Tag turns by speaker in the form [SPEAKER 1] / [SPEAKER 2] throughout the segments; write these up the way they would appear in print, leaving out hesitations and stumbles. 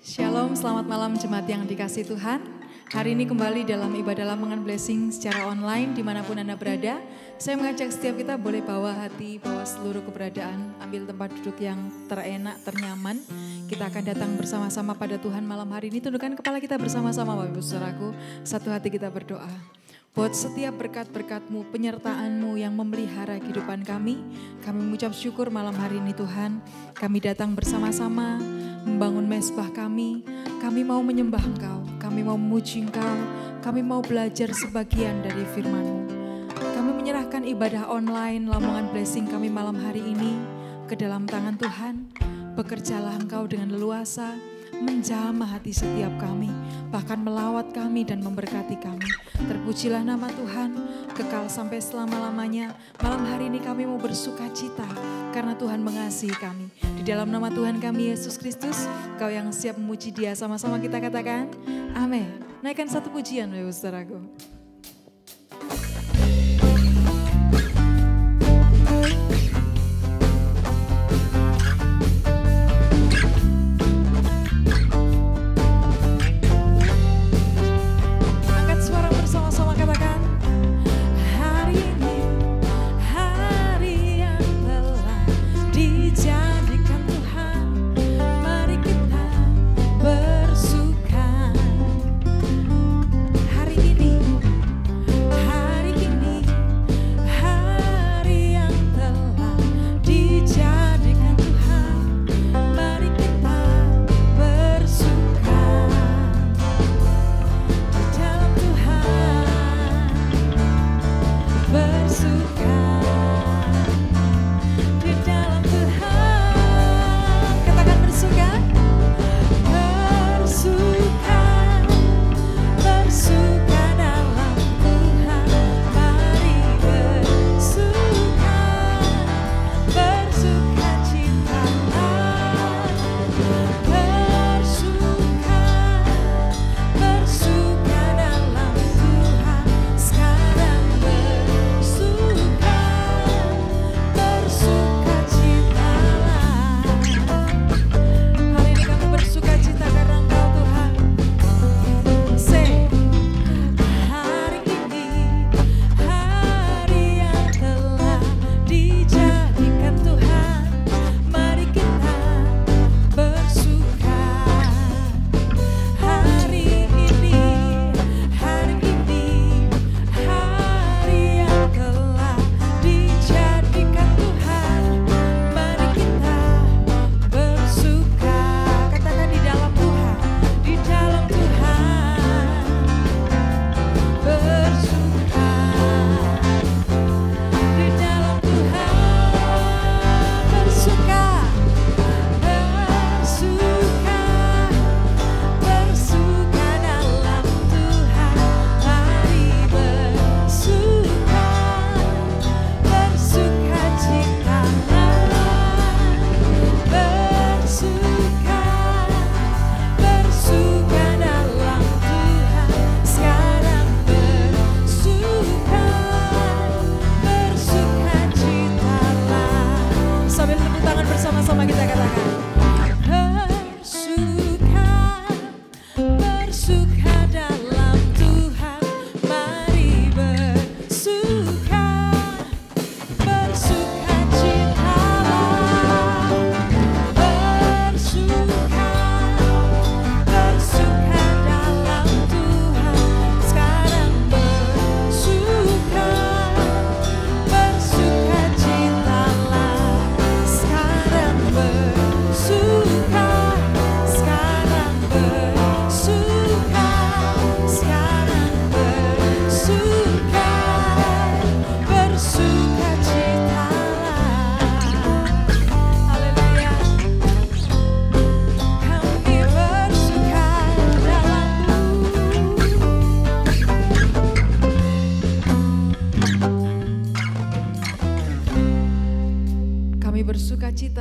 [SPEAKER 1] Shalom, selamat malam jemaat yang dikasih Tuhan. Hari ini kembali dalam ibadah Lamongan Blessing secara online dimanapun Anda berada. Saya mengajak setiap kita boleh bawa hati, bawa seluruh keberadaan, ambil tempat duduk yang terenak, ternyaman. Kita akan datang bersama-sama pada Tuhan malam hari ini. Tundukkan kepala kita bersama-sama Bapak Ibu Saudaraku. Satu hati kita berdoa. Buat setiap berkat-berkat-Mu, penyertaan-Mu yang memelihara kehidupan kami mengucap syukur malam hari ini Tuhan. Kami datang bersama-sama membangun mezbah kami mau menyembah Engkau, kami mau memuji Engkau, kami mau belajar sebagian dari firman-Mu. Kami menyerahkan ibadah online Lamongan Blessing kami malam hari ini ke dalam tangan Tuhan. Bekerjalah Engkau dengan leluasa, menjamah hati setiap kami, bahkan melawat kami dan memberkati kami. Terpujilah nama Tuhan, kekal sampai selama-lamanya. Malam hari ini kami mau bersuka cita karena Tuhan mengasihi kami. Di dalam nama Tuhan kami Yesus Kristus, Kau yang siap memuji Dia, sama-sama kita katakan amin. Naikkan satu pujian Bapak Saudaraku.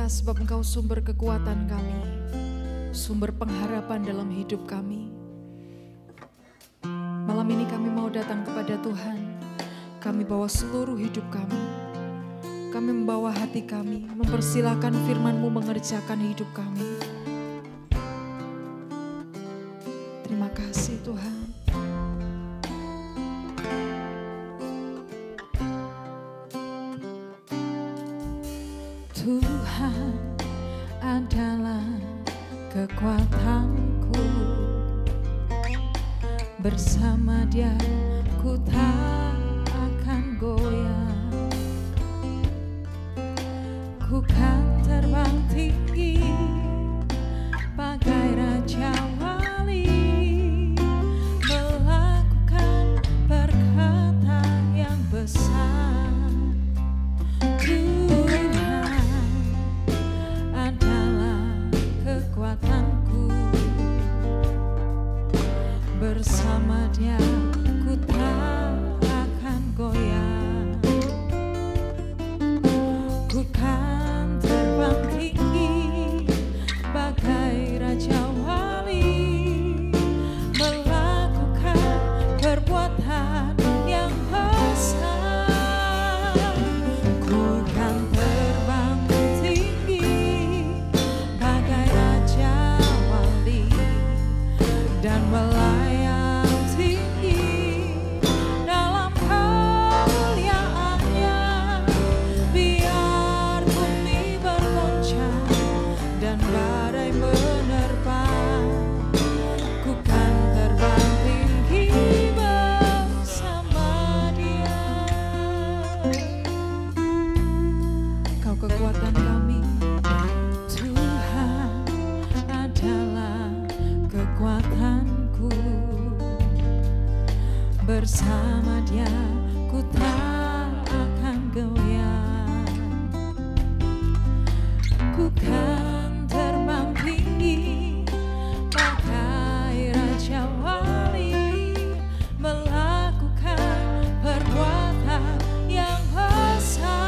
[SPEAKER 1] Sebab Engkau sumber kekuatan kami, sumber pengharapan dalam hidup kami. Malam ini kami mau datang kepada Tuhan. Kami bawa seluruh hidup kami. Kami membawa hati kami, mempersilahkan firman-Mu mengerjakan hidup kami. Terima kasih Tuhan. Tuhan adalah kekuatanku, bersama Dia ku tak akan goyah. Ku kan terbang tinggi bagai raja wali, melakukan perkataan yang besar. Bersama Dia ku tak akan goyah. Ku kan terbang tinggi bagai raja wali, melakukan perbuatan yang besar. Ku kan terbang tinggi bagai raja wali dan melayani kekuatan kami. Tuhan adalah kekuatanku, bersama Dia ku tak akan goyah. Ku kan terbang tinggi bagai raja wali, melakukan perbuatan yang besar.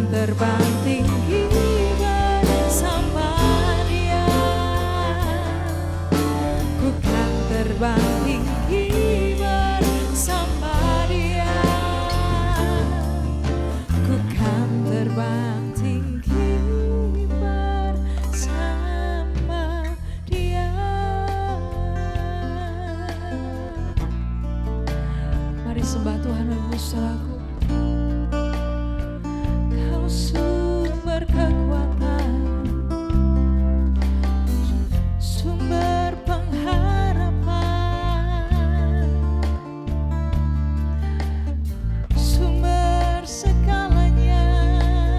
[SPEAKER 1] Terbang tinggi bersama Dia, ku kan terbang tinggi bersama Dia, ku kan terbang tinggi bersama Dia. Mari sembah Tuhan saudaraku. Sumber kekuatan, sumber pengharapan, sumber segalanya,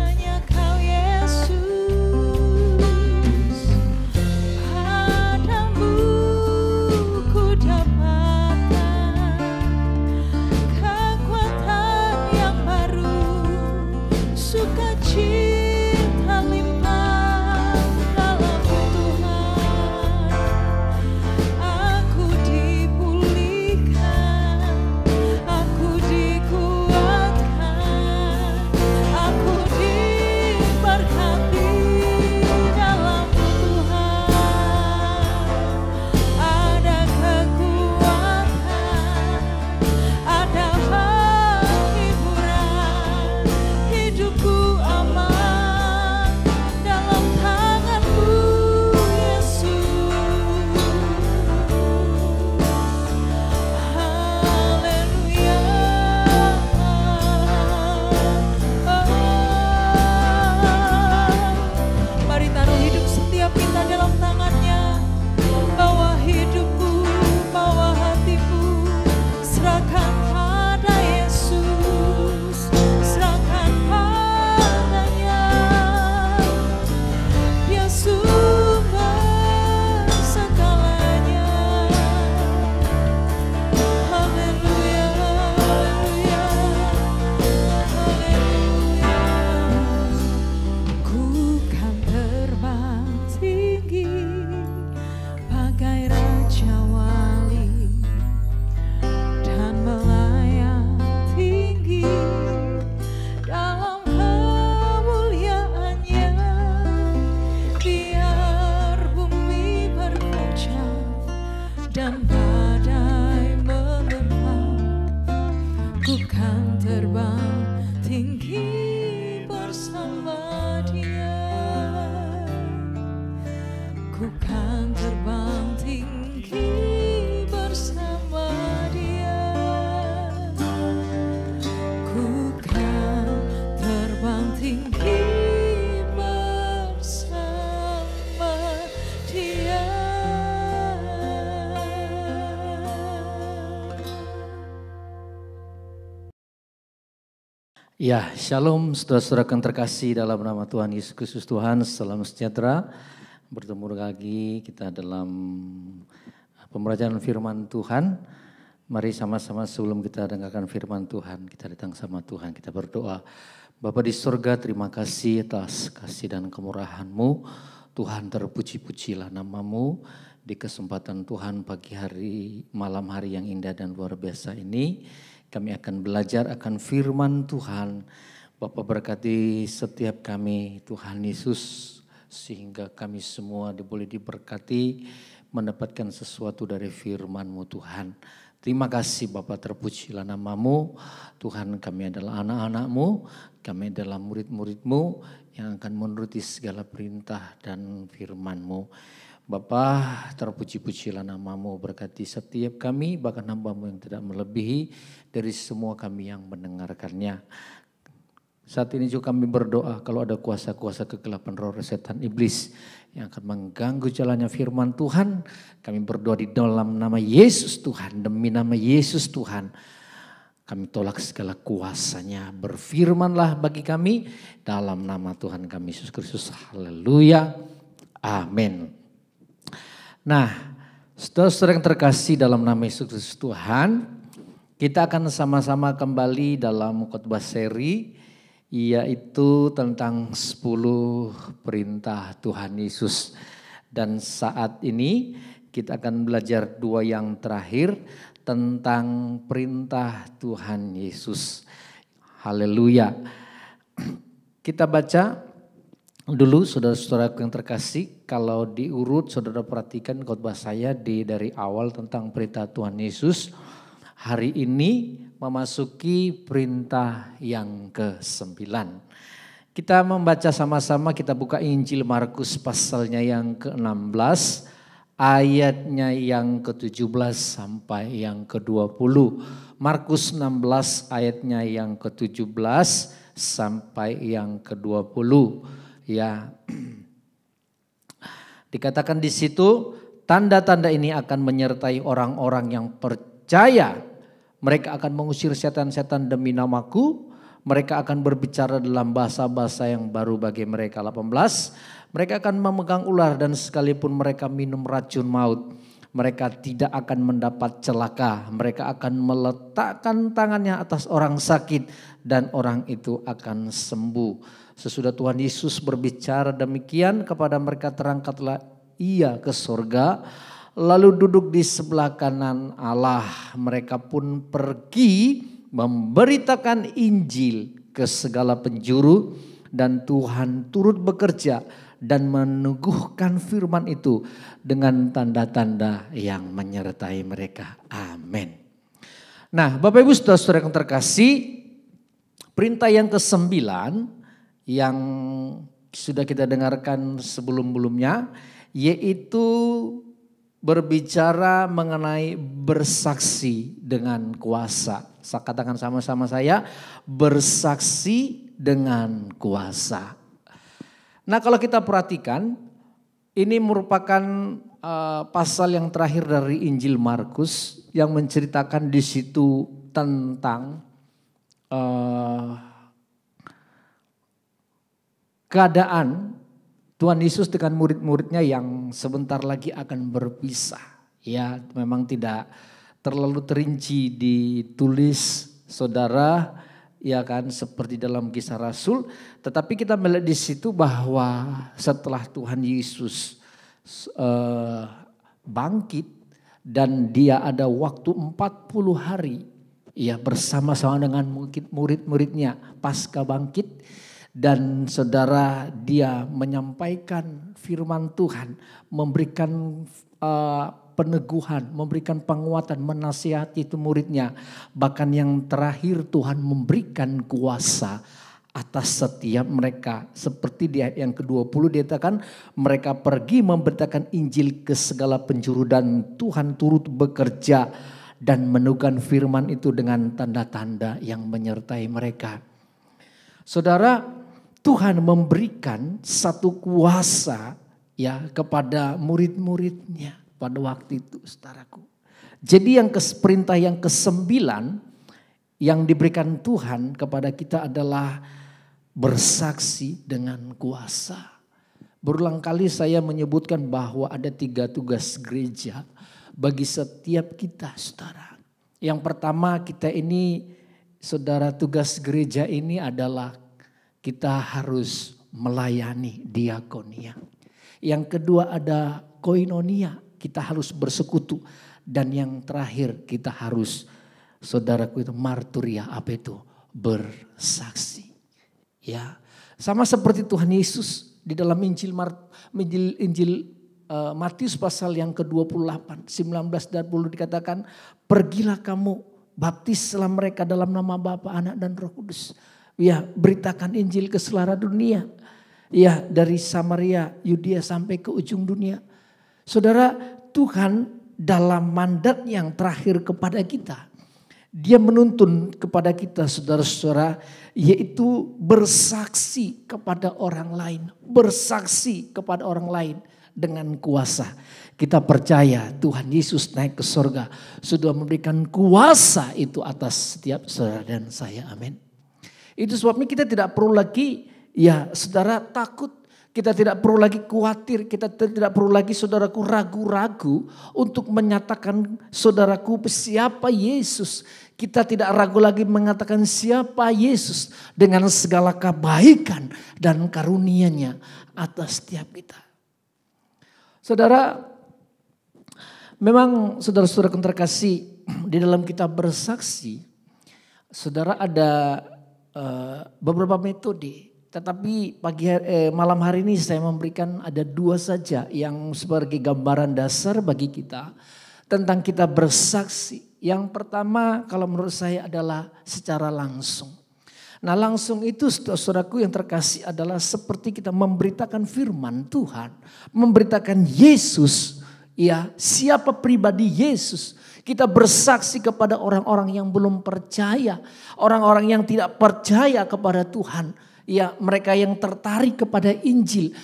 [SPEAKER 1] hanya Kau Yesus. Padamu ku dapatkan kekuatan Ku kan terbang tinggi bersama Dia. Ku kan terbang tinggi bersama Dia. Ku kan terbang tinggi bersama Dia.
[SPEAKER 2] Ya, shalom saudara-saudara yang terkasih dalam nama Tuhan Yesus Kristus Tuhan, salam sejahtera. Bertemu lagi kita dalam pembacaan firman Tuhan. Mari sama-sama sebelum kita dengarkan firman Tuhan, kita datang sama Tuhan, kita berdoa. Bapa di surga, terima kasih atas kasih dan kemurahan-Mu. Tuhan, terpuji-pujilah nama-Mu di kesempatan Tuhan pagi hari, malam hari yang indah dan luar biasa ini. Kami akan belajar akan firman Tuhan. Bapa berkati setiap kami Tuhan Yesus, sehingga kami semua boleh diberkati mendapatkan sesuatu dari firman-Mu Tuhan. Terima kasih Bapa, terpujilah nama-Mu. Tuhan, kami adalah anak-anak-Mu, kami adalah murid-murid-Mu yang akan menuruti segala perintah dan firman-Mu. Bapa, terpuji-pujilah nama-Mu, berkati setiap kami, bahkan hamba-Mu yang tidak melebihi dari semua kami yang mendengarkannya. Saat ini juga kami berdoa kalau ada kuasa-kuasa kegelapan roh setan iblis yang akan mengganggu jalannya firman Tuhan. Kami berdoa di dalam nama Yesus Tuhan, demi nama Yesus Tuhan. Kami tolak segala kuasanya, berfirmanlah bagi kami dalam nama Tuhan kami Yesus Kristus. Haleluya, amin. Nah, saudara-saudara yang terkasih dalam nama Yesus Kristus Tuhan, kita akan sama-sama kembali dalam khotbah seri, yaitu tentang 10 perintah Tuhan Yesus. Dan saat ini kita akan belajar 2 yang terakhir tentang perintah Tuhan Yesus. Haleluya. Kita baca dulu saudara-saudara yang terkasih, kalau diurut saudara perhatikan khotbah saya dari awal tentang perintah Tuhan Yesus. Hari ini memasuki perintah yang ke-9. Kita membaca sama-sama, kita buka Injil Markus pasalnya yang ke-16, ayatnya yang ke-17 sampai yang ke-20. Markus 16 ayatnya yang ke-17 sampai yang ke-20. Ya, dikatakan di situ, tanda-tanda ini akan menyertai orang-orang yang percaya. Mereka akan mengusir setan-setan demi namaku. Mereka akan berbicara dalam bahasa-bahasa yang baru bagi mereka. 18, mereka akan memegang ular dan sekalipun mereka minum racun maut, mereka tidak akan mendapat celaka. Mereka akan meletakkan tangannya atas orang sakit dan orang itu akan sembuh. Sesudah Tuhan Yesus berbicara demikian kepada mereka, terangkatlah Ia ke surga, lalu duduk di sebelah kanan Allah. Mereka pun pergi memberitakan Injil ke segala penjuru, dan Tuhan turut bekerja dan meneguhkan firman itu dengan tanda-tanda yang menyertai mereka. Amin. Nah, Bapak Ibu saudara-saudara yang terkasih, perintah yang ke-9 yang sudah kita dengarkan sebelum-belumnya, yaitu berbicara mengenai bersaksi dengan kuasa. Saya katakan sama-sama saya, bersaksi dengan kuasa. Nah, kalau kita perhatikan, ini merupakan pasal yang terakhir dari Injil Markus yang menceritakan di situ tentang keadaan Tuhan Yesus dengan murid-muridnya yang sebentar lagi akan berpisah. Ya, memang tidak terlalu terinci ditulis saudara, ya kan, seperti dalam Kisah Rasul. Tetapi kita melihat di situ bahwa setelah Tuhan Yesus bangkit dan dia ada waktu 40 hari ya bersama-sama dengan murid-muridnya pasca bangkit. Dan saudara, dia menyampaikan firman Tuhan, memberikan peneguhan, memberikan penguatan, menasihati itu muridnya. Bahkan yang terakhir Tuhan memberikan kuasa atas setiap mereka. Seperti di ayat yang ke-20 dikatakan mereka pergi memberitakan Injil ke segala penjuru dan Tuhan turut bekerja dan meneguhkan firman itu dengan tanda-tanda yang menyertai mereka. Saudara, Tuhan memberikan satu kuasa ya kepada murid-muridnya pada waktu itu, saudaraku. Jadi perintah yang ke-9 yang diberikan Tuhan kepada kita adalah bersaksi dengan kuasa. Berulang kali saya menyebutkan bahwa ada 3 tugas gereja bagi setiap kita, saudara. Yang pertama kita ini, saudara, tugas gereja ini adalah kita harus melayani diakonia. Yang kedua ada koinonia, kita harus bersekutu. Dan yang terakhir kita harus, saudaraku, itu marturia, apa itu? Bersaksi. Ya, sama seperti Tuhan Yesus di dalam Injil Matius pasal yang ke-28, 19 dan 20 dikatakan, pergilah kamu baptislah mereka dalam nama Bapa, Anak dan Roh Kudus. Ya, beritakan Injil ke seluruh dunia. Ya, dari Samaria, Yudea sampai ke ujung dunia. Saudara, Tuhan dalam mandat yang terakhir kepada kita, Dia menuntun kepada kita, saudara-saudara, yaitu bersaksi kepada orang lain. Bersaksi kepada orang lain dengan kuasa. Kita percaya Tuhan Yesus naik ke surga sudah memberikan kuasa itu atas setiap saudara dan saya. Amin. Itu sebabnya kita tidak perlu lagi, ya saudara, takut. Kita tidak perlu lagi khawatir. Kita tidak perlu lagi, saudaraku, ragu-ragu untuk menyatakan, saudaraku, siapa Yesus. Kita tidak ragu lagi mengatakan siapa Yesus dengan segala kebaikan dan karunia-Nya atas setiap kita. Saudara, memang saudara-saudara yang terkasih, di dalam kita bersaksi, saudara, ada beberapa metode, tetapi malam hari ini saya memberikan ada 2 saja yang sebagai gambaran dasar bagi kita tentang kita bersaksi. Yang pertama kalau menurut saya adalah secara langsung. Nah, langsung itu, saudaraku yang terkasih, adalah seperti kita memberitakan firman Tuhan, memberitakan Yesus, ya, siapa pribadi Yesus. Kita bersaksi kepada orang-orang yang belum percaya, orang-orang yang tidak percaya kepada Tuhan. Ya, mereka yang tertarik kepada Injil,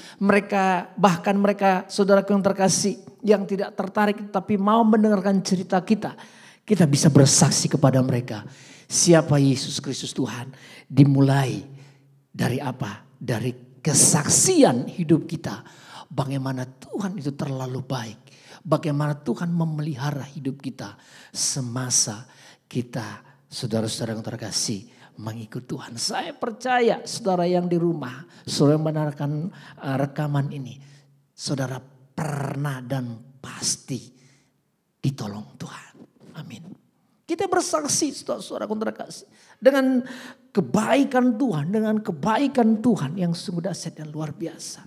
[SPEAKER 2] bahkan mereka saudaraku yang terkasih yang tidak tertarik tapi mau mendengarkan cerita kita. Kita bisa bersaksi kepada mereka siapa Yesus Kristus Tuhan. Dimulai dari apa? Dari kesaksian hidup kita. Bagaimana Tuhan itu terlalu baik. Bagaimana Tuhan memelihara hidup kita semasa kita, saudara-saudara yang terkasih, mengikut Tuhan. Saya percaya saudara yang di rumah, saudara yang mendengarkan rekaman ini, saudara pernah dan pasti ditolong Tuhan. Amin. Kita bersaksi, saudara-saudara yang terkasih, dengan kebaikan Tuhan, dengan kebaikan Tuhan yang sungguh dahsyat dan luar biasa.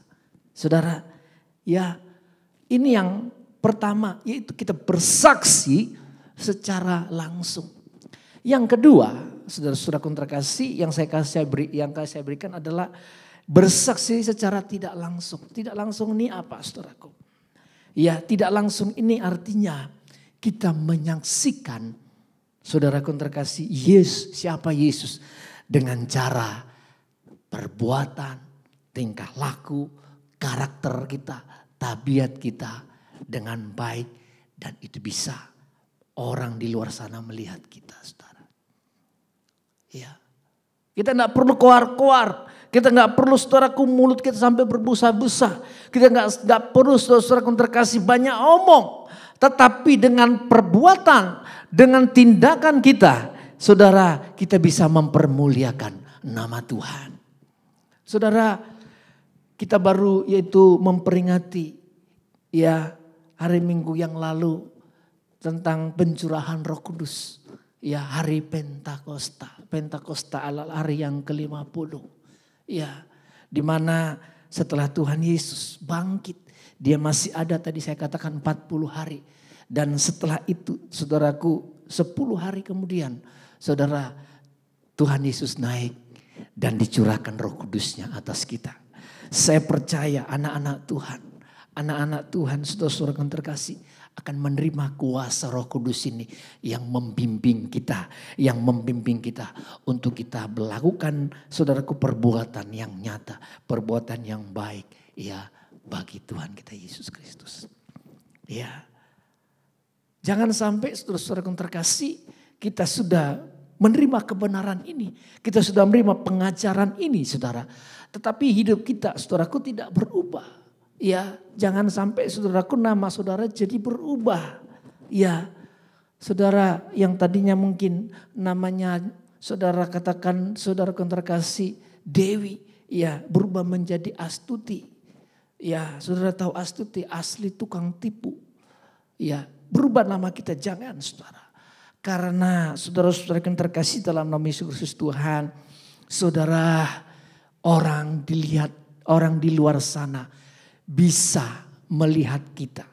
[SPEAKER 2] Saudara, ya, ini yang pertama, yaitu kita bersaksi secara langsung. Yang kedua, saudara-saudara yang terkasih, yang saya berikan adalah bersaksi secara tidak langsung. Tidak langsung ini apa, saudaraku? Ya, tidak langsung ini artinya kita menyaksikan, saudaraku yang terkasih, Yesus, siapa Yesus, dengan cara perbuatan, tingkah laku, karakter kita, tabiat kita dengan baik, dan itu bisa orang di luar sana melihat kita, saudara. Ya, kita nggak perlu koar-koar, kita nggak perlu, saudaraku, mulut kita sampai berbusa-busa, kita nggak perlu, saudaraku terkasih, banyak omong, tetapi dengan perbuatan, dengan tindakan kita, saudara, kita bisa mempermuliakan nama Tuhan. Saudara, kita baru yaitu memperingati, ya, hari Minggu yang lalu tentang pencurahan Roh Kudus. Ya, hari Pentakosta hari yang ke-50. Ya, di mana setelah Tuhan Yesus bangkit, Dia masih ada, tadi saya katakan 40 hari. Dan setelah itu saudaraku 10 hari kemudian saudara Tuhan Yesus naik dan dicurahkan Roh Kudusnya atas kita. Saya percaya anak-anak Tuhan saudara-saudara yang terkasih akan menerima kuasa Roh Kudus ini yang membimbing kita untuk kita melakukan saudaraku perbuatan yang nyata, perbuatan yang baik ya bagi Tuhan kita Yesus Kristus. Ya. Jangan sampai saudara-saudara yang terkasih kita sudah menerima kebenaran ini. Kita sudah menerima pengajaran ini saudara. Tetapi hidup kita saudaraku tidak berubah. Ya, jangan sampai saudaraku nama saudara jadi berubah. Ya, saudara yang tadinya mungkin namanya saudara katakan saudara yang terkasih Dewi. Ya, berubah menjadi Astuti. Ya, saudara tahu Astuti asli tukang tipu. Ya, berubah nama kita jangan saudara. Karena saudara-saudara yang terkasih dalam nama Yesus Kristus Tuhan. Saudara orang di luar sana bisa melihat kita.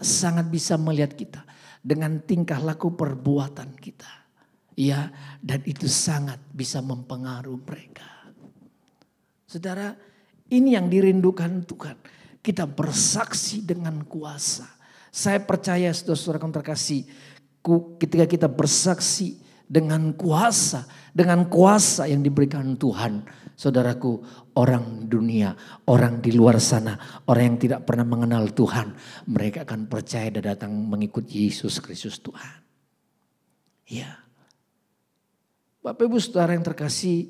[SPEAKER 2] Sangat bisa melihat kita. Dengan tingkah laku perbuatan kita. Ya, dan itu sangat bisa mempengaruhi mereka. Saudara, ini yang dirindukan Tuhan. Kita bersaksi dengan kuasa. Saya percaya saudara-saudara yang terkasih, ketika kita bersaksi dengan kuasa yang diberikan Tuhan, saudaraku, orang dunia, orang di luar sana, orang yang tidak pernah mengenal Tuhan, mereka akan percaya dan datang mengikut Yesus Kristus Tuhan. Ya, Bapak Ibu saudara yang terkasih,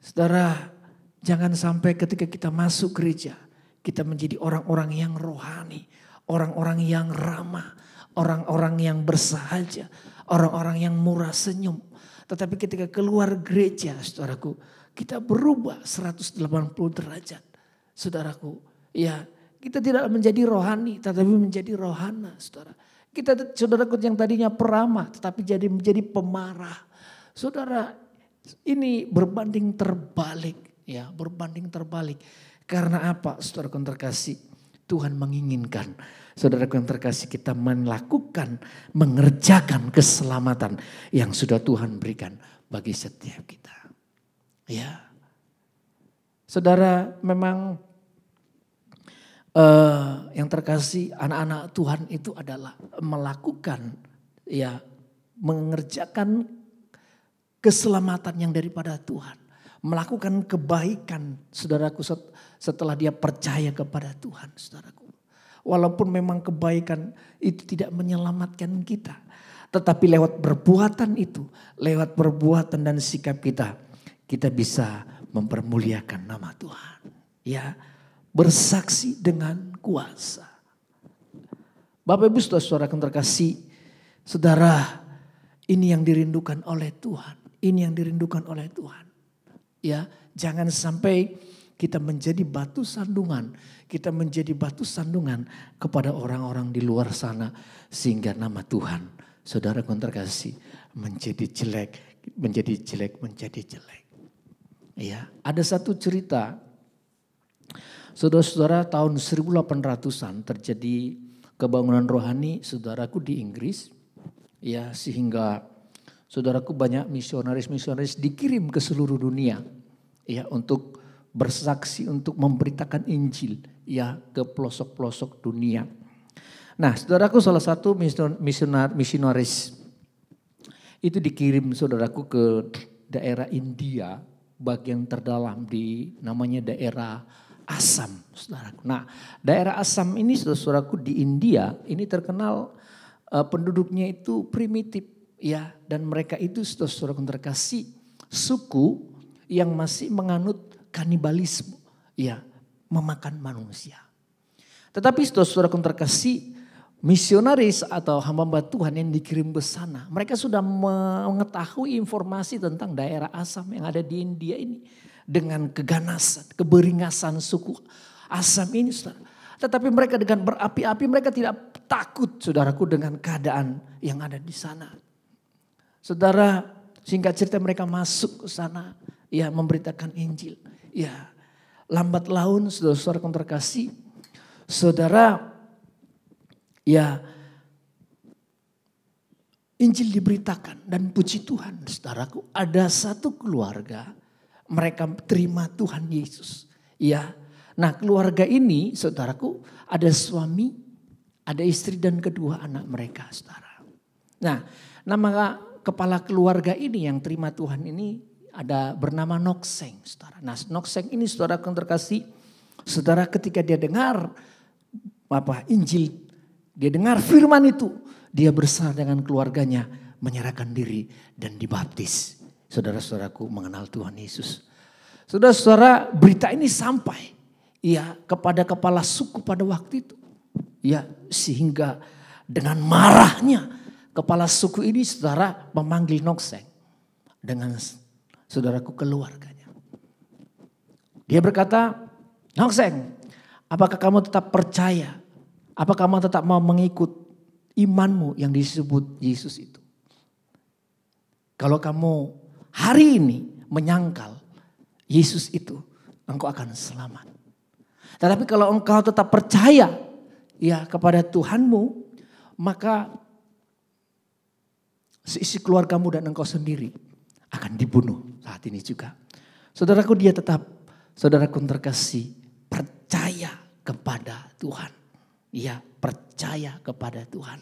[SPEAKER 2] saudara, jangan sampai ketika kita masuk gereja, kita menjadi orang-orang yang rohani, orang-orang yang ramah, orang-orang yang bersahaja, orang-orang yang murah senyum. Tetapi ketika keluar gereja, saudaraku, kita berubah 180 derajat. Saudaraku, ya, kita tidak menjadi rohani, tetapi menjadi rohana, saudara. Kita, saudaraku, yang tadinya peramah, tetapi menjadi pemarah. Saudara, ini berbanding terbalik, ya, berbanding terbalik. Karena apa, saudaraku yang terkasih? Tuhan menginginkan saudaraku yang terkasih kita mengerjakan keselamatan yang sudah Tuhan berikan bagi setiap kita. Ya, saudara, memang yang terkasih anak-anak Tuhan itu adalah melakukan, ya, mengerjakan keselamatan yang daripada Tuhan. Melakukan kebaikan saudaraku setelah dia percaya kepada Tuhan saudaraku. Walaupun memang kebaikan itu tidak menyelamatkan kita. Tetapi lewat perbuatan itu, lewat perbuatan dan sikap kita, kita bisa mempermuliakan nama Tuhan. Ya, bersaksi dengan kuasa. Bapak Ibu saudara-saudara yang terkasih, saudara, ini yang dirindukan oleh Tuhan. Ini yang dirindukan oleh Tuhan. Ya, jangan sampai kita menjadi batu sandungan. Kita menjadi batu sandungan kepada orang-orang di luar sana. Sehingga nama Tuhan, saudara yang terkasih, menjadi jelek. Ya, ada satu cerita. Saudara-saudara, tahun 1800-an terjadi kebangunan rohani saudaraku di Inggris. Ya, sehingga saudaraku banyak misionaris dikirim ke seluruh dunia. Ya, untuk bersaksi, untuk memberitakan Injil, ya, ke pelosok-pelosok dunia. Nah, saudaraku, salah satu misionaris itu dikirim saudaraku ke daerah India, bagian terdalam di namanya daerah Assam, saudaraku. Nah, daerah Assam ini saudaraku di India ini terkenal penduduknya itu primitif, ya, dan mereka itu saudaraku terkasih suku yang masih menganut kanibalisme, ya, memakan manusia. Tetapi saudara-saudara yang terkasih, misionaris atau hamba Tuhan yang dikirim ke sana, mereka sudah mengetahui informasi tentang daerah Assam yang ada di India ini dengan keganasan, keberingasan suku Assam ini, saudara. Tetapi mereka dengan berapi-api, mereka tidak takut, saudaraku, dengan keadaan yang ada di sana. Saudara, singkat cerita mereka masuk ke sana, ya, memberitakan Injil. Ya, lambat laun saudara-saudara yang terkasih, saudara, ya, Injil diberitakan dan puji Tuhan, saudaraku, ada satu keluarga mereka terima Tuhan Yesus. Ya, nah keluarga ini, saudaraku, ada suami, ada istri dan kedua anak mereka, saudara. Nah, nama kepala keluarga ini yang terima Tuhan ini ada bernama Nokseng, saudara. Nah, Nokseng ini, saudara yang terkasih, saudara, ketika dia dengar Injil, dia dengar firman itu, dia bersama dengan keluarganya menyerahkan diri dan dibaptis. Saudara-saudaraku mengenal Tuhan Yesus. Saudara-saudara, berita ini sampai ya kepada kepala suku pada waktu itu. Ya, sehingga dengan marahnya kepala suku ini, saudara, memanggil Nokseng dengan saudaraku keluarganya. Dia berkata, Nokseng, apakah kamu tetap percaya? Apakah kamu tetap mau mengikut imanmu yang disebut Yesus itu? Kalau kamu hari ini menyangkal Yesus itu, engkau akan selamat. Tetapi kalau engkau tetap percaya ya kepada Tuhanmu, maka seisi keluargamu dan engkau sendiri akan dibunuh saat ini juga. Saudaraku, dia tetap, saudaraku terkasih, percaya kepada Tuhan. Ia percaya kepada Tuhan.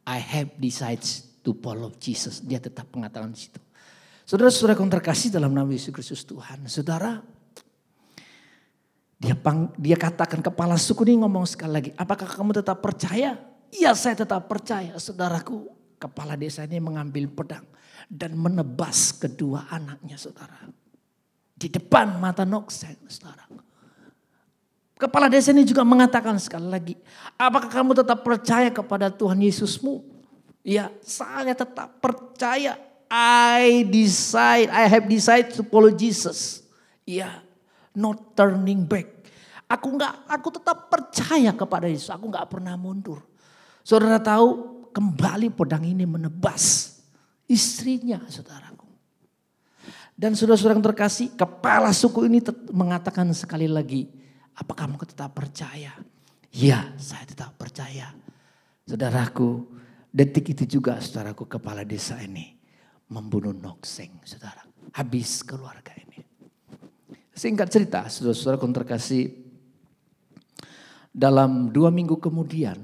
[SPEAKER 2] I have decided to follow Jesus. Dia tetap mengatakan di situ. Saudara-saudara yang terkasih dalam nama Yesus Kristus Tuhan. Saudara, dia katakan, kepala suku ini ngomong sekali lagi. Apakah kamu tetap percaya? Iya, saya tetap percaya. Saudaraku, kepala desa ini mengambil pedang dan menebas kedua anaknya, saudara. Di depan mata Nokseng, saudara. Kepala desa ini juga mengatakan sekali lagi, apakah kamu tetap percaya kepada Tuhan Yesusmu? Ya, saya tetap percaya. I have decided to follow Jesus. Ya, not turning back. Aku tetap percaya kepada Yesus. Aku nggak pernah mundur. Saudara tahu, kembali pedang ini menebas istrinya, saudaraku. Dan saudara-saudara yang terkasih, kepala suku ini mengatakan sekali lagi, apakah kamu tetap percaya? Ya, saya tetap percaya. Saudaraku, detik itu juga saudaraku kepala desa ini membunuh Nokseng, saudara. Habis keluarga ini. Singkat cerita, saudara-saudara yang terkasih, dalam 2 minggu kemudian,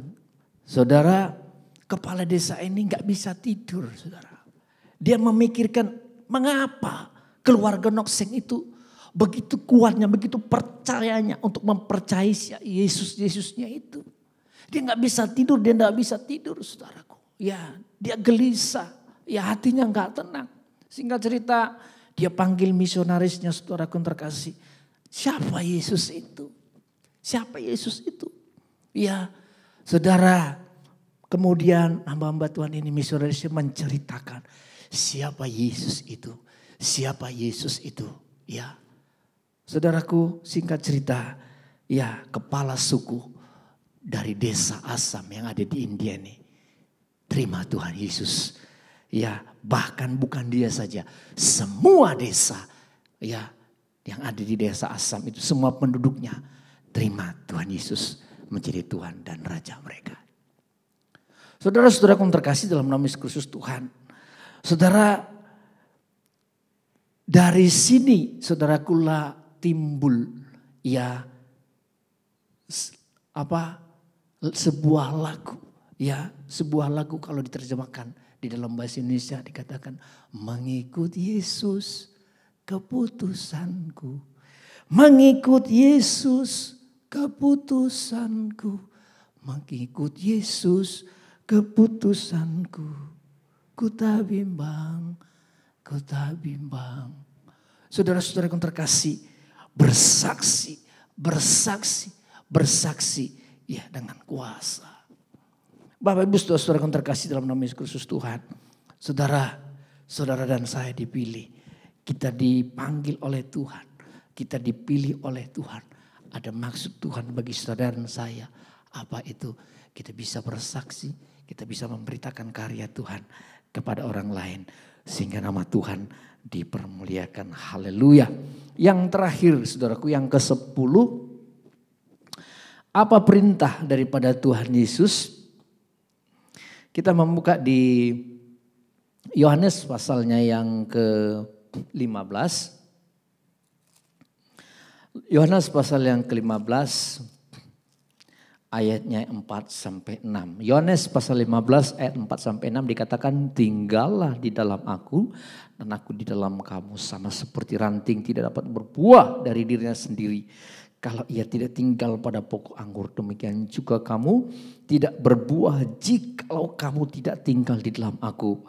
[SPEAKER 2] saudara, kepala desa ini gak bisa tidur, saudara. Dia memikirkan mengapa keluarga Nokseng itu begitu kuatnya, begitu percayanya untuk mempercayai Yesusnya itu. Dia gak bisa tidur, saudaraku. Ya, dia gelisah, ya hatinya gak tenang. Singkat cerita, dia panggil misionarisnya, saudaraku terkasih. Siapa Yesus itu? Siapa Yesus itu? Ya, saudara, kemudian hamba-hamba Tuhan ini misionarisnya menceritakan siapa Yesus itu. Siapa Yesus itu? Ya. Saudaraku, singkat cerita, ya kepala suku dari desa Asam yang ada di India ini terima Tuhan Yesus. Ya, bahkan bukan dia saja, semua desa ya yang ada di desa Asam itu, semua penduduknya terima Tuhan Yesus menjadi Tuhan dan Raja mereka. Saudara-saudara yang terkasih dalam nama Yesus Kristus Tuhan. Saudara, dari sini saudarakulah timbul ya sebuah lagu, ya sebuah lagu kalau diterjemahkan di dalam bahasa Indonesia dikatakan mengikut Yesus keputusanku, mengikut Yesus keputusanku, mengikut Yesus keputusanku, ku tak bimbang, ku tak bimbang. Saudara-saudara yang terkasih, bersaksi ya dengan kuasa. Bapak Ibu saudara-saudara yang terkasih dalam nama Yesus Kristus Tuhan. Saudara dan saya dipilih. Kita dipanggil oleh Tuhan. Kita dipilih oleh Tuhan. Ada maksud Tuhan bagi saudara dan saya. Apa itu? Kita bisa bersaksi. Kita bisa memberitakan karya Tuhan kepada orang lain. Sehingga nama Tuhan dipermuliakan. Haleluya. Yang terakhir saudaraku, yang ke-10. Apa perintah daripada Tuhan Yesus? Kita membuka di Yohanes pasalnya yang ke-15. Yohanes pasal yang ke-15 ayatnya 4-6. Yohanes pasal 15 ayat 4-6 dikatakan, tinggallah di dalam aku dan aku di dalam kamu, sama seperti ranting tidak dapat berbuah dari dirinya sendiri kalau ia tidak tinggal pada pokok anggur, demikian juga kamu tidak berbuah jikalau kamu tidak tinggal di dalam aku.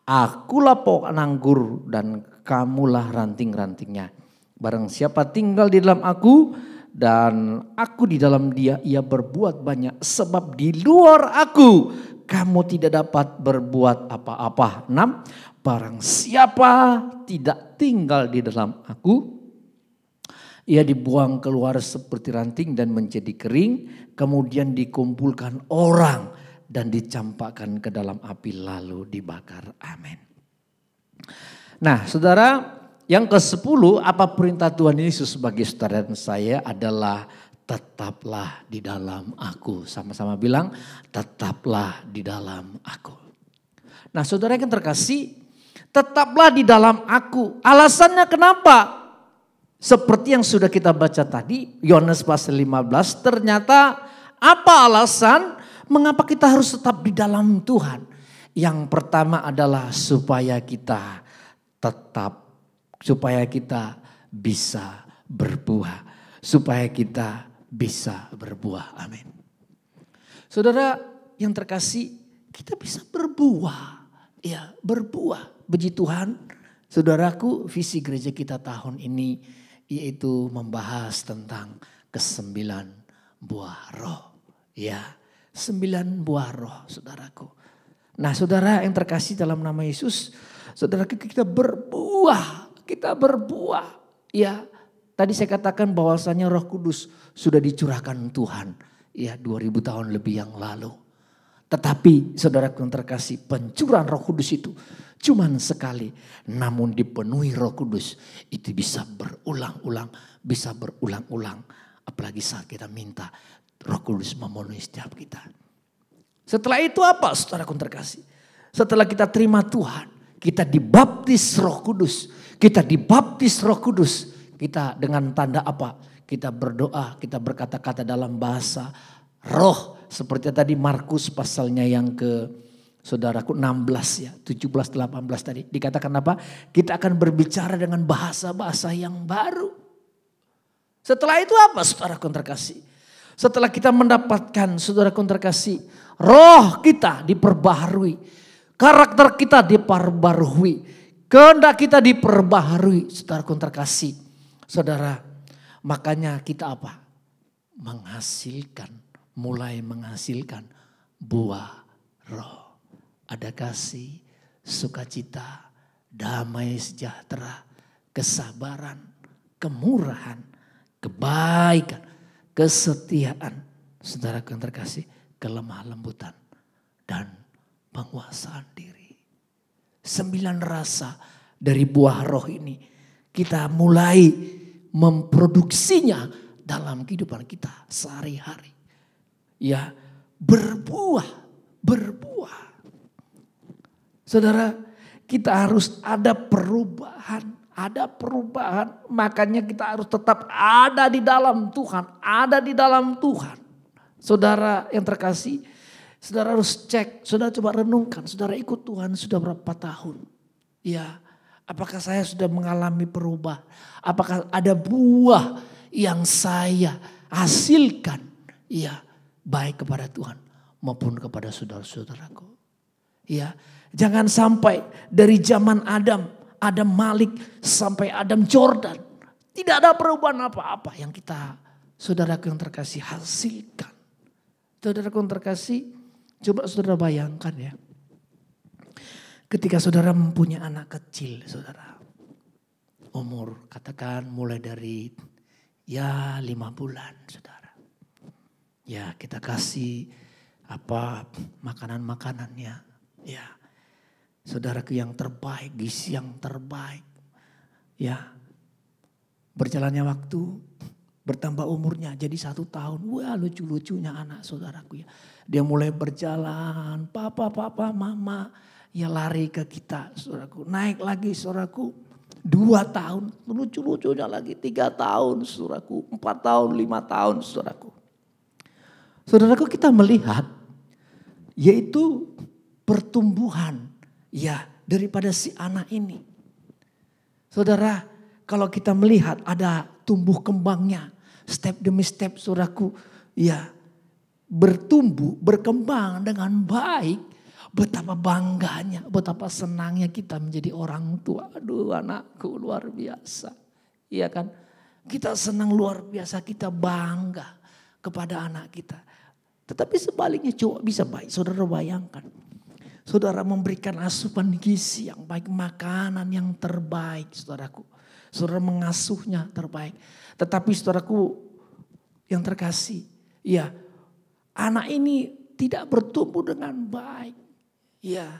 [SPEAKER 2] Akulah pokok anggur dan kamulah ranting-rantingnya. Barang siapa tinggal di dalam aku dan aku di dalam dia, ia berbuat banyak. Sebab di luar aku kamu tidak dapat berbuat apa-apa. 6. Barang siapa tidak tinggal di dalam aku, ia dibuang keluar seperti ranting dan menjadi kering. Kemudian dikumpulkan orang dan dicampakkan ke dalam api lalu dibakar. Amin. Nah saudara, yang ke-10, apa perintah Tuhan Yesus bagi saudara dan saya adalah tetaplah di dalam aku. Sama-sama bilang, tetaplah di dalam aku. Nah saudara yang terkasih, tetaplah di dalam aku. Alasannya kenapa? Seperti yang sudah kita baca tadi, Yohanes pasal 15, ternyata apa alasan mengapa kita harus tetap di dalam Tuhan? Yang pertama adalah supaya kita tetap, supaya kita bisa berbuah. Supaya kita bisa berbuah. Amin. Saudara yang terkasih, kita bisa berbuah. Ya, berbuah. Puji Tuhan, saudaraku, visi gereja kita tahun ini yaitu membahas tentang ke-9 buah roh. Ya, 9 buah roh, saudaraku. Nah, saudara yang terkasih dalam nama Yesus, saudara kita berbuah. Kita berbuah. Ya, tadi saya katakan bahwasanya Roh Kudus sudah dicurahkan Tuhan. Ya, 2000 tahun lebih yang lalu. Tetapi saudara yang terkasih, pencurahan Roh Kudus itu cuman sekali. Namun dipenuhi Roh Kudus itu bisa berulang-ulang. Bisa berulang-ulang. Apalagi saat kita minta Roh Kudus memenuhi setiap kita. Setelah itu apa saudara yang terkasih? Setelah kita terima Tuhan, kita dibaptis Roh Kudus. Kita dibaptis Roh Kudus. Kita dengan tanda apa? Kita berdoa, kita berkata-kata dalam bahasa roh. Seperti tadi Markus pasalnya yang ke saudaraku 16 ya, 17-18 tadi. Dikatakan apa? Kita akan berbicara dengan bahasa-bahasa yang baru. Setelah itu apa saudaraku terkasih? Setelah kita mendapatkan saudaraku terkasih, roh kita diperbaharui. Karakter kita diperbaharui. Kehendak kita diperbaharui, saudaraku terkasih. Saudara, makanya kita apa? Mulai menghasilkan buah roh. Ada kasih, sukacita, damai sejahtera, kesabaran, kemurahan, kebaikan, kesetiaan. Saudaraku yang terkasih, kelemah lembutan dan penguasaan diri. 9 rasa dari buah roh ini kita mulai memproduksinya dalam kehidupan kita sehari-hari. Ya, berbuah. Saudara, kita harus ada perubahan. Makanya kita harus tetap ada di dalam Tuhan. Saudara yang terkasih, saudara harus cek, saudara coba renungkan, saudara ikut Tuhan sudah berapa tahun? Ya, apakah saya sudah mengalami perubahan? Apakah ada buah yang saya hasilkan? Ya, baik kepada Tuhan maupun kepada saudara-saudaraku. Ya, jangan sampai dari zaman Adam Malik sampai Adam Jordan tidak ada perubahan apa-apa yang kita, saudaraku yang terkasih, hasilkan. Saudaraku yang terkasih, coba saudara bayangkan ya. Ketika saudara mempunyai anak kecil, saudara. Umur katakan mulai dari 5 bulan, saudara. Ya, kita kasih makanan-makanannya. Ya, saudaraku yang terbaik, gizi yang terbaik. Ya, berjalannya waktu, bertambah umurnya jadi 1 tahun. Wah, lucu-lucunya anak saudaraku ya. Dia mulai berjalan, papa, mama. ia lari ke kita, saudaraku. Naik lagi, saudaraku. 2 tahun, lucu-lucunya lagi 3 tahun, saudaraku. 4 tahun, 5 tahun, saudaraku. Saudaraku, kita melihat yaitu pertumbuhan ya daripada si anak ini. Saudara, kalau kita melihat ada tumbuh kembangnya, step demi step, saudaraku, ya bertumbuh, berkembang dengan baik. Betapa bangganya, betapa senangnya kita menjadi orang tua. Aduh, anakku luar biasa. Iya kan? Kita senang luar biasa, kita bangga kepada anak kita. Tetapi sebaliknya coba bisa baik. Saudara bayangkan. Saudara memberikan asupan gizi yang baik, makanan yang terbaik, saudaraku. Saudara mengasuhnya terbaik. Tetapi saudaraku yang terkasih, ya, anak ini tidak bertumbuh dengan baik. Ya,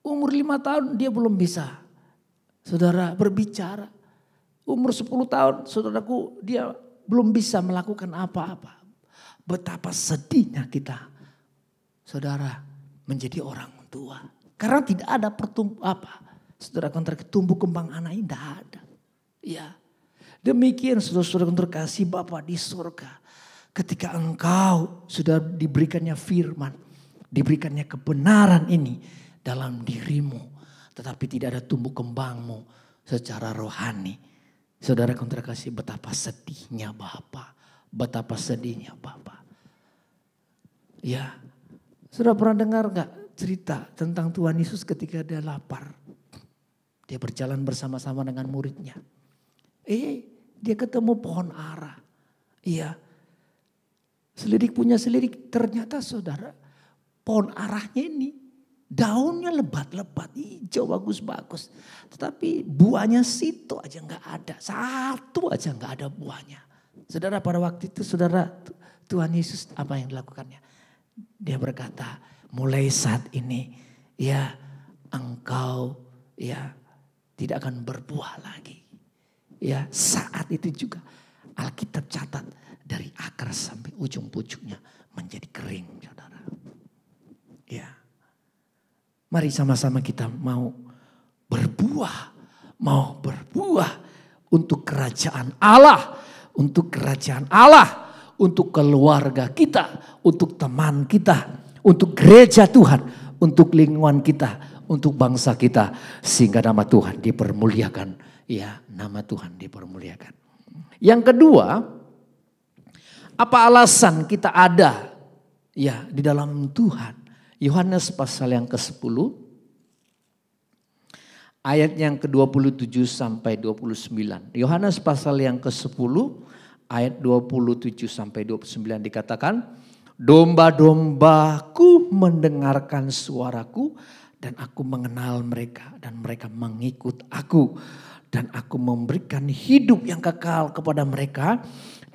[SPEAKER 2] umur 5 tahun dia belum bisa, saudara, berbicara. Umur 10 tahun, saudaraku, dia belum bisa melakukan apa-apa. Betapa sedihnya kita, saudara, menjadi orang tua. Karena tidak ada saudara, tumbuh kembang anak ini tidak ada. Ya, demikian saudara-saudara terkasih Bapa di surga. Ketika engkau sudah diberikannya firman, diberikannya kebenaran ini dalam dirimu. Tetapi tidak ada tumbuh kembangmu secara rohani. Saudara yang terkasih, betapa sedihnya Bapa. Betapa sedihnya Bapa. Ya, saudara pernah dengar gak cerita tentang Tuhan Yesus ketika dia lapar. Dia berjalan bersama-sama dengan muridnya. Dia ketemu pohon ara. Iya. Selidik punya selidik, ternyata saudara, pohon arahnya ini daunnya lebat-lebat, hijau bagus-bagus. Tetapi buahnya situ aja nggak ada, satu aja nggak ada buahnya. Saudara, pada waktu itu saudara, Tuhan Yesus apa yang dilakukannya? Dia berkata, mulai saat ini ya engkau ya tidak akan berbuah lagi. Ya, saat itu juga Alkitab catat dari akar sampai ujung pucuknya menjadi kering, saudara. Ya, mari sama-sama kita mau berbuah untuk kerajaan Allah, untuk keluarga kita, untuk teman kita, untuk gereja Tuhan, untuk lingkungan kita, untuk bangsa kita, sehingga nama Tuhan dipermuliakan. Ya, nama Tuhan dipermuliakan. Yang kedua, apa alasan kita ada ya di dalam Tuhan? Yohanes pasal yang ke-10 ayat yang ke-27 sampai 29. Yohanes pasal yang ke-10 ayat 27 sampai 29 dikatakan, domba-dombaku mendengarkan suaraku dan aku mengenal mereka dan mereka mengikut aku. Dan aku memberikan hidup yang kekal kepada mereka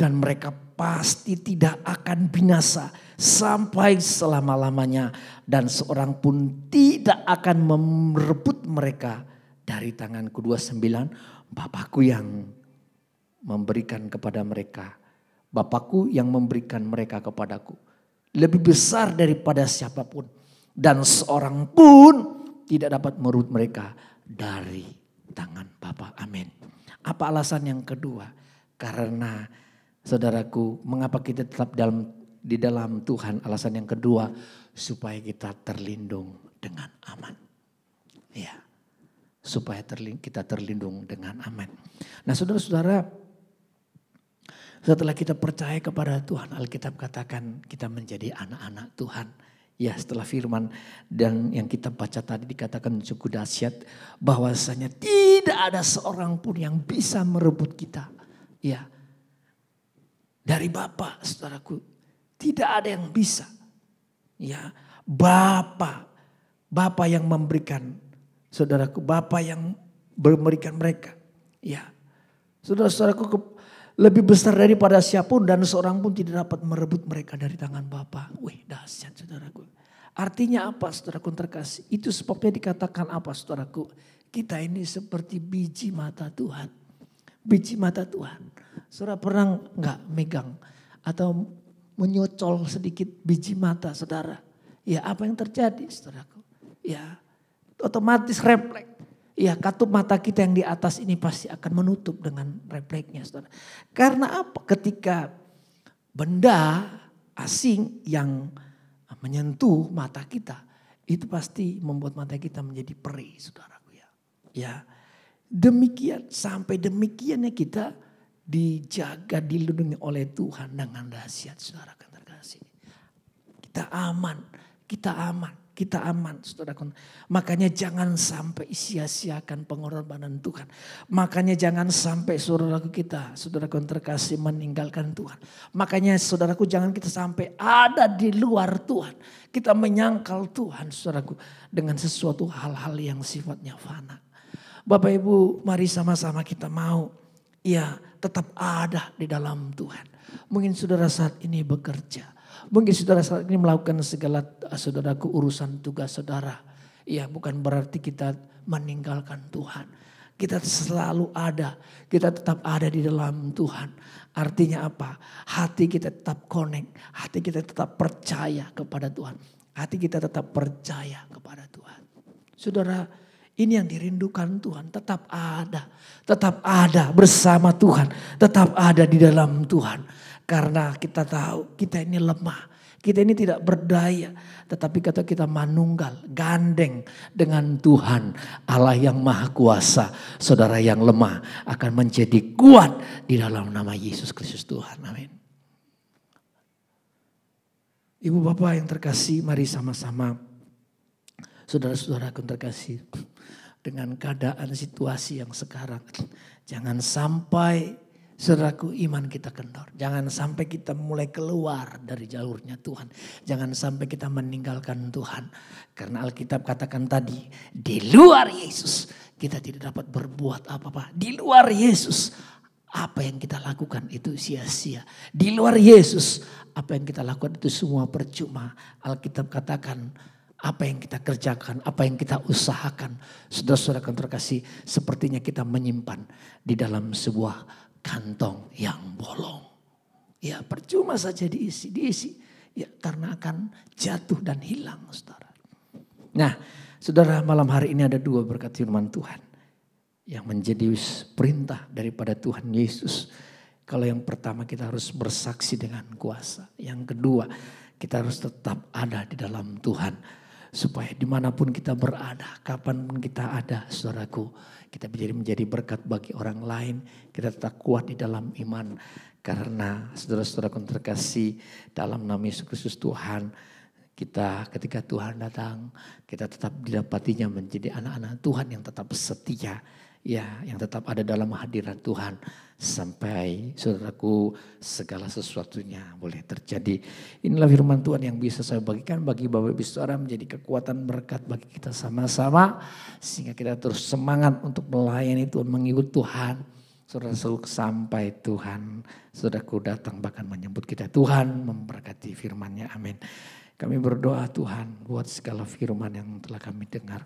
[SPEAKER 2] dan mereka pasti tidak akan binasa sampai selama-lamanya. Dan seorang pun tidak akan merebut mereka dari tanganku. 29, Bapakku yang memberikan kepada mereka. Bapakku yang memberikan mereka kepadaku. Lebih besar daripada siapapun. Dan seorang pun tidak dapat merebut mereka dari tangan Bapa. Amin. Apa alasan yang kedua? Karena saudaraku, mengapa kita tetap di dalam Tuhan? Alasan yang kedua, supaya kita terlindung dengan aman. Ya, supaya kita terlindung dengan aman. Nah, saudara-saudara, setelah kita percaya kepada Tuhan, Alkitab katakan kita menjadi anak-anak Tuhan. Ya, setelah firman dan yang kita baca tadi dikatakan cukup dahsyat, bahwasanya tidak ada seorang pun yang bisa merebut kita. Ya, dari Bapa, saudaraku, tidak ada yang bisa. Ya, Bapa yang memberikan, saudaraku, Bapa yang memberikan mereka. Ya, saudara-saudaraku, lebih besar daripada siapapun dan seorang pun tidak dapat merebut mereka dari tangan Bapa. Wih, dahsyat, saudaraku. Artinya apa, saudaraku terkasih? Itu sebabnya dikatakan apa, saudaraku? Kita ini seperti biji mata Tuhan. Biji mata Tuhan. Saudara pernah nggak megang atau menyocol sedikit biji mata saudara?
[SPEAKER 3] Ya apa yang terjadi saudaraku? Ya otomatis refleks. Ya katup mata kita yang di atas ini pasti akan menutup dengan refleksnya saudara. Karena apa? Ketika benda asing yang menyentuh mata kita. Itu pasti membuat mata kita menjadi perih saudaraku ya. Ya demikian sampai demikiannya kita dijaga dilindungi oleh Tuhan dengan dahsyat saudara terkasih. Kita aman saudaraku. Makanya jangan sampai sia-siakan pengorbanan Tuhan. Makanya jangan sampai saudaraku terkasih meninggalkan Tuhan. Makanya saudaraku jangan kita sampai ada di luar Tuhan. Kita menyangkal Tuhan saudaraku dengan sesuatu hal-hal yang sifatnya fana. Bapak Ibu mari sama-sama kita mau tetap ada di dalam Tuhan. Mungkin saudara saat ini bekerja. Mungkin saudara saat ini melakukan segala saudaraku urusan tugas saudara. Ya bukan berarti kita meninggalkan Tuhan. Kita selalu ada. Kita tetap ada di dalam Tuhan. Artinya apa? Hati kita tetap connect. Hati kita tetap percaya kepada Tuhan. Hati kita tetap percaya kepada Tuhan. Saudara, ini yang dirindukan Tuhan. Tetap ada. Tetap ada bersama Tuhan. Tetap ada di dalam Tuhan. Karena kita tahu kita ini lemah. Kita ini tidak berdaya. Tetapi kata kita manunggal, gandeng dengan Tuhan. Allah yang maha kuasa. Saudara yang lemah akan menjadi kuat di dalam nama Yesus Kristus Tuhan. Amin. Ibu bapak yang terkasih, mari sama-sama. Saudara-saudara yang terkasih. Dengan keadaan situasi yang sekarang. Jangan sampai saudaraku iman kita kendor. Jangan sampai kita mulai keluar dari jalurnya Tuhan. Jangan sampai kita meninggalkan Tuhan. Karena Alkitab katakan tadi, di luar Yesus kita tidak dapat berbuat apa-apa. Di luar Yesus apa yang kita lakukan itu sia-sia. Di luar Yesus apa yang kita lakukan itu semua percuma. Alkitab katakan apa yang kita kerjakan, apa yang kita usahakan. Saudara-saudara yang terkasih, sepertinya kita menyimpan di dalam sebuah kantong yang bolong. Ya percuma saja diisi. Ya karena akan jatuh dan hilang saudara. Nah saudara, malam hari ini ada 2 berkat firman Tuhan. Yang menjadi perintah daripada Tuhan Yesus. Kalau yang pertama kita harus bersaksi dengan kuasa. Yang kedua kita harus tetap ada di dalam Tuhan. Supaya dimanapun kita berada, kapanpun kita ada saudaraku. Kita menjadi berkat bagi orang lain. Kita tetap kuat di dalam iman. Karena saudara-saudara terkasih dalam nama Yesus Kristus Tuhan. Kita ketika Tuhan datang, kita tetap didapatinya menjadi anak-anak Tuhan yang tetap setia. Ya, yang tetap ada dalam hadirat Tuhan. Sampai saudaraku segala sesuatunya boleh terjadi. Inilah firman Tuhan yang bisa saya bagikan bagi Bapak Ibu Saudara, menjadi kekuatan berkat bagi kita sama-sama. Sehingga kita terus semangat untuk melayani Tuhan, mengikut Tuhan. Saudara selalu sampai Tuhan, saudaraku datang bahkan menyebut kita. Tuhan memberkati firman-Nya, amin. Kami berdoa Tuhan buat segala firman yang telah kami dengar.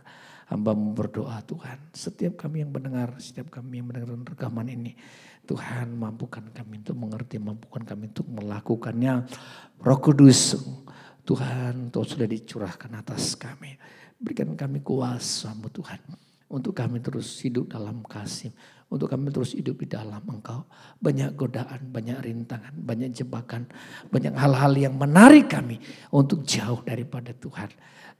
[SPEAKER 3] Hamba-Mu berdoa Tuhan, setiap kami yang mendengar, setiap kami yang mendengar rekaman ini. Tuhan mampukan kami untuk mengerti, mampukan kami untuk melakukannya. Roh Kudus, Tuhan sudah dicurahkan atas kami. Berikan kami kuasa-Mu Tuhan. Untuk kami terus hidup dalam kasih. Untuk kami terus hidup di dalam Engkau. Banyak godaan, banyak rintangan, banyak jebakan. Banyak hal-hal yang menarik kami untuk jauh daripada Tuhan.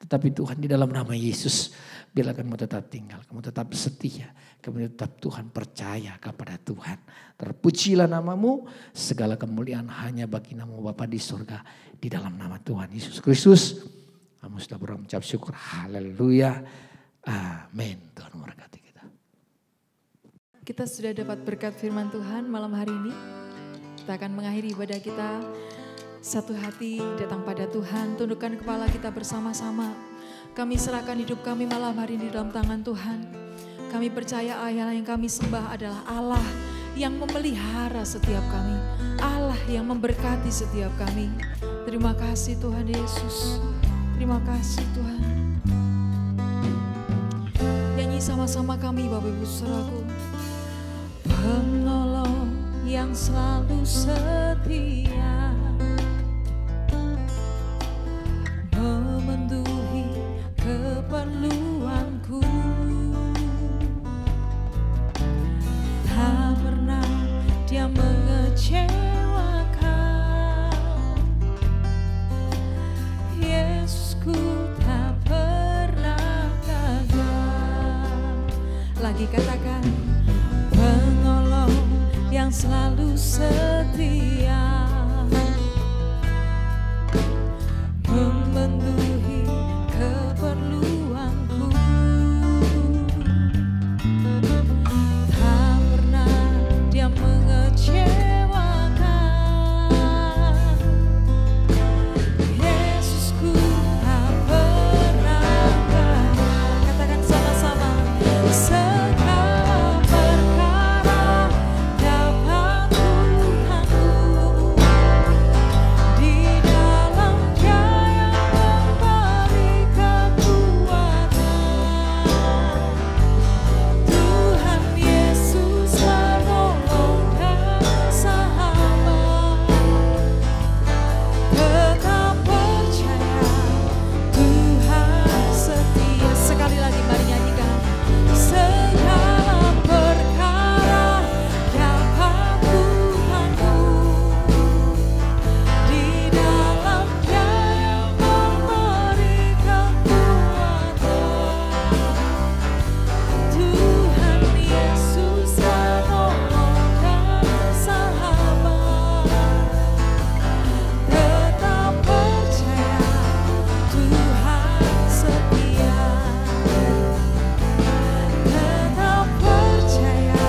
[SPEAKER 3] Tetapi Tuhan di dalam nama Yesus, bila kamu tetap tinggal, kamu tetap setia, kamu tetap Tuhan percaya kepada Tuhan. Terpujilah nama-Mu, segala kemuliaan hanya bagi nama Bapa di surga. Di dalam nama Tuhan Yesus Kristus, kamu sudah berucap syukur. Haleluya. Amin. Tuhan memberkati kita.
[SPEAKER 1] Kita sudah dapat berkat firman Tuhan malam hari ini. Kita akan mengakhiri ibadah kita. Satu hati datang pada Tuhan, tundukkan kepala kita bersama-sama. Kami serahkan hidup kami malam hari ini dalam tangan Tuhan. Kami percaya Allah yang kami sembah adalah Allah yang memelihara setiap kami. Allah yang memberkati setiap kami. Terima kasih Tuhan Yesus. Terima kasih Tuhan. Nyanyi sama-sama kami Bapak Ibu Saudaraku. Penolong yang selalu setia, lagi katakan, penolong yang selalu setia, memenuhi keperluanku. Tak pernah dia mengecewakan. Yesusku tak pernah gagal. Katakan sama-sama, segala perkara dapat Tuhanku. Di dalam Dia yang memberi kekuatan. Tuhan Yesus menolongkan sahabat. Tetap percaya Tuhan setia. Sekali lagi mari nyanyikan. Segala perkara dapat Tuhanku. Di dalam Dia yang memberi kekuatan. Tuhan Yesus menolongkan sahabat. Tetap percaya Tuhan setia. Tetap percaya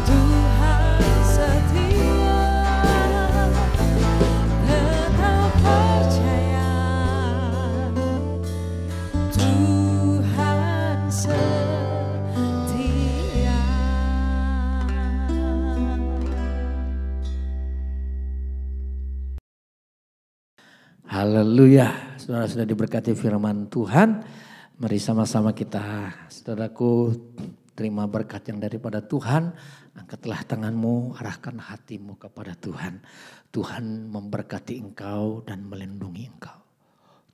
[SPEAKER 1] Tuhan setia. Tetap percaya Tuhan setia.
[SPEAKER 3] Haleluya, saudara sudah diberkati firman Tuhan. Mari sama-sama kita, saudaraku, terima berkat yang daripada Tuhan. Angkatlah tanganmu, arahkan hatimu kepada Tuhan. Tuhan memberkati engkau dan melindungi engkau.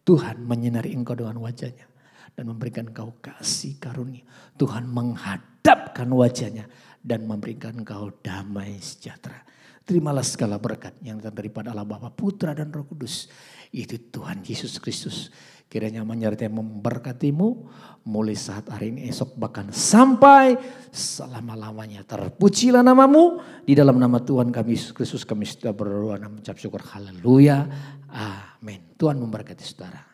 [SPEAKER 3] Tuhan menyinari engkau dengan wajahnya dan memberikan engkau kasih karunia. Tuhan menghadapkan wajahnya dan memberikan engkau damai sejahtera. Terimalah segala berkat yang datang daripada Allah Bapa, Putra dan Roh Kudus. Itu Tuhan Yesus Kristus. Kiranya menyertai memberkatimu mulai saat hari ini, esok, bahkan sampai selama-lamanya. Terpujilah namamu. Di dalam nama Tuhan kami Yesus Kristus kami sudah berdoa dan mengucap syukur. Haleluya. Amin. Tuhan memberkati saudara.